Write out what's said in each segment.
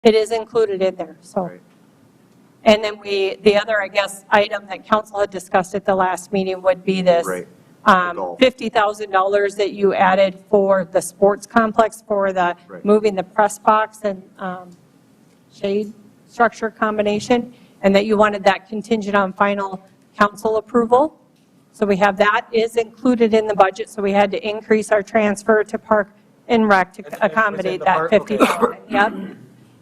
It is included in there, so. Right. And then the other, I guess, item that council had discussed at the last meeting would be this Right. $50,000 that you added for the sports complex for the Right. moving the press box and shade structure combination, and that you wanted that contingent on final council approval. So we have that is included in the budget, so we had to increase our transfer to Park and Rec to accommodate that 50,000. Yep.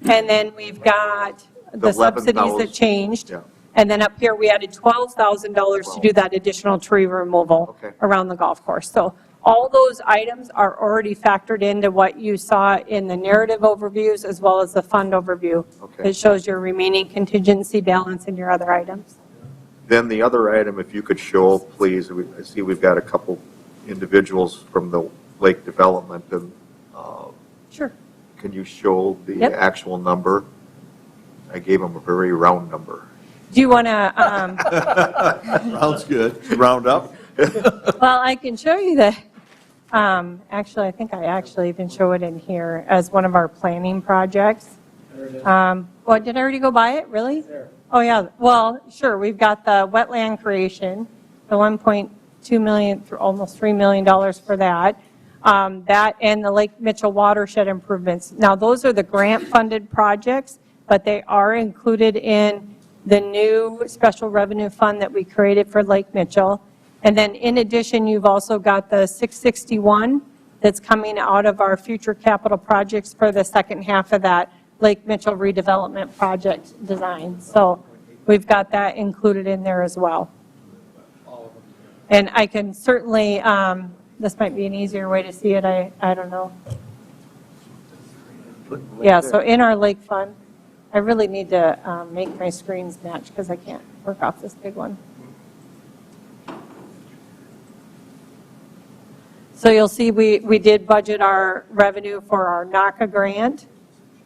And then we've got the subsidies that changed. Yeah. And then up here, we added $12,000 to do that additional tree removal around the golf course. So all those items are already factored into what you saw in the narrative overviews as well as the fund overview. Okay. It shows your remaining contingency balance and your other items. Then the other item, if you could show, please, I see we've got a couple individuals from the lake development, and Sure. can you show the Yep. actual number? I gave them a very round number. Do you want to, Sounds good. Round up. well, I can show you the, actually, I think I actually even show it in here as one of our planning projects. Well, did I already go by it, really? Oh, yeah, well, sure, we've got the wetland creation, the 1.2 million, almost $3 million for that. That and the Lake Mitchell watershed improvements. Now, those are the grant-funded projects, but they are included in the new special revenue fund that we created for Lake Mitchell. And then in addition, you've also got the 661 that's coming out of our future capital projects for the second half of that Lake Mitchell redevelopment project design. So we've got that included in there as well. And I can certainly, this might be an easier way to see it, I don't know. Yeah, so in our lake fund, I really need to make my screens match because I can't work off this big one. So you'll see we did budget our revenue for our NACA grant.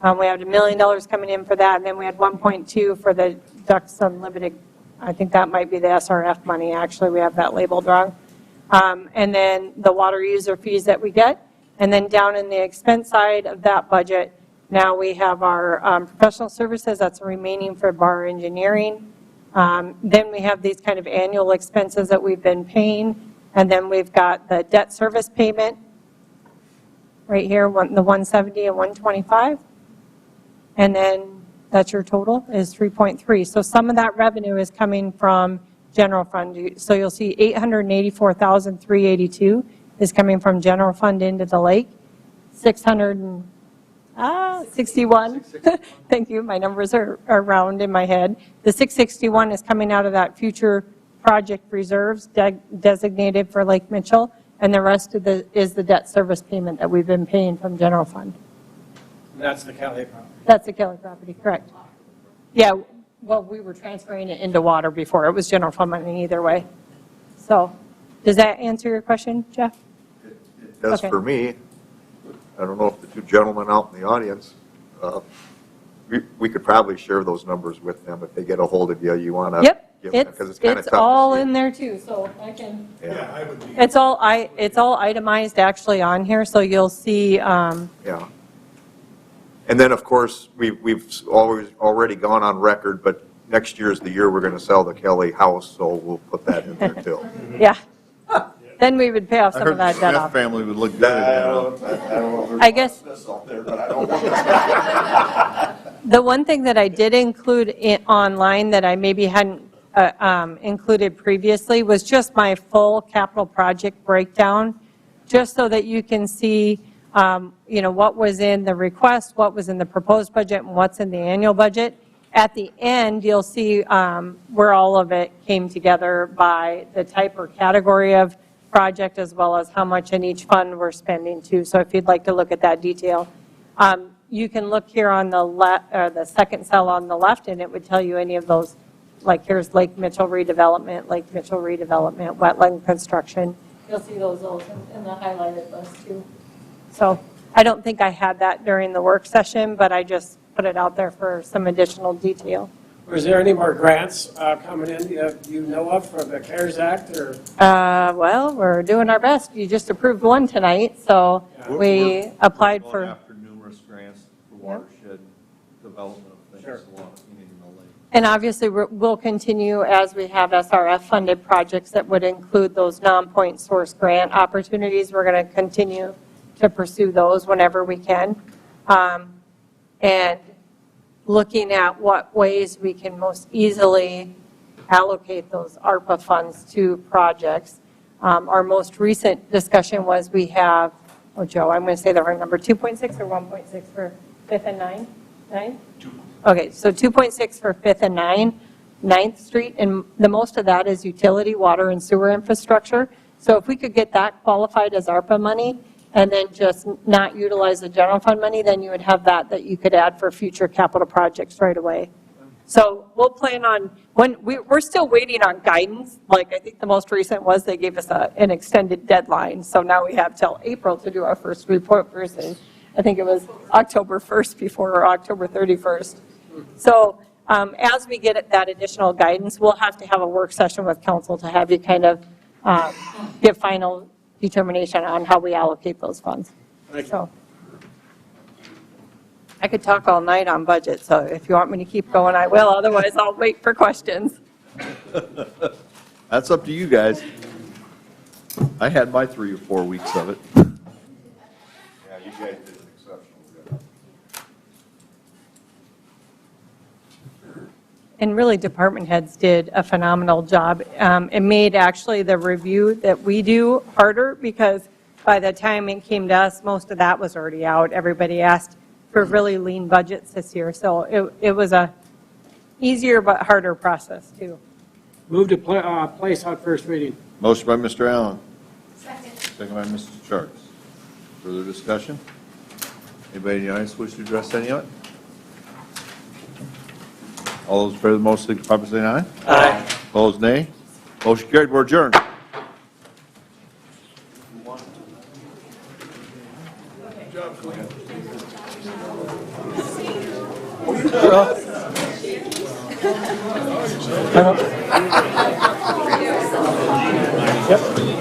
We had $1 million coming in for that, and then we had 1.2 for the Ducks Unlimited. I think that might be the SRF money, actually. We have that labeled wrong. And then the water user fees that we get. And then down in the expense side of that budget, now we have our professional services, that's remaining for bar engineering. Then we have these kind of annual expenses that we've been paying. And then we've got the debt service payment right here, the 170 and 125. And then that's your total is 3.3. So some of that revenue is coming from general fund. So you'll see 884,382 is coming from general fund into the lake. 661. Thank you. My numbers are round in my head. The 661 is coming out of that future project reserves designated for Lake Mitchell, and the rest of is the debt service payment that we've been paying from general fund. That's the Kelly property. That's the Kelly property, correct. Yeah, well, we were transferring it into water before. It was general fund money either way. So does that answer your question, Jeff? It does for me. I don't know if the two gentlemen out in the audience, we could probably share those numbers with them if they get a hold of you. You want to? Yep. It's all in there too, so I can. Yeah, I would be. It's all itemized actually on here, so you'll see. Yeah. And then, of course, we've already gone on record, but next year is the year we're going to sell the Kelly house, so we'll put that in there too. Yeah. Then we would pay off some of that debt off. Family would look good. I guess the one thing that I did include online that I maybe hadn't included previously was just my full capital project breakdown, just so that you can see what was in the request, what was in the proposed budget, and what's in the annual budget. At the end, you'll see where all of it came together by the type or category of project, as well as how much in each fund we're spending too. So if you'd like to look at that detail, you can look here on the left, or the second cell on the left, and it would tell you any of those. Like here's Lake Mitchell redevelopment, wetland construction. You'll see those in the highlighted list too. So I don't think I had that during the work session, but I just put it out there for some additional detail. Is there any more grants coming in you know of for the CARES Act? Or? Well, we're doing our best. You just approved one tonight, so we applied for. After numerous grants for watershed development of things along the lake. And obviously, we'll continue as we have SRF-funded projects that would include those non-point source grant opportunities. We're going to continue to pursue those whenever we can. And looking at what ways we can most easily allocate those ARPA funds to projects. Our most recent discussion was we have, oh, Joe, I'm going to say the right number, 2.6 or 1.6 for 5th and 9th? Okay, so 2.6 for 5th and 9th Street, and the most of that is utility, water, and sewer infrastructure. So if we could get that qualified as ARPA money, and then just not utilize the general fund money, then you would have that you could add for future capital projects right away. So we'll plan on, we're still waiting on guidance. Like, I think the most recent was they gave us an extended deadline. So now we have till April to do our first report versus, I think it was October 1st before, or October 31st. So as we get that additional guidance, we'll have to have a work session with council to have you kind of give final determination on how we allocate those funds. So I could talk all night on budget, so if you want me to keep going, I will. Otherwise, I'll wait for questions. That's up to you guys. I had my 3 or 4 weeks of it. Yeah, you guys did an exceptional job. And really, department heads did a phenomenal job. It made actually the review that we do harder, because by the time it came to us, most of that was already out. Everybody asked for really lean budgets this year. So it was a easier but harder process, too. Move to place on first reading. Motion by Mr. Allen. Second by Mr. Sharks. Further discussion? Anybody in the audience wish to address any of it? All those in favor of the motion, signify by saying aye. Aye. Opposed, nay. Motion carried. We're adjourned. Yep.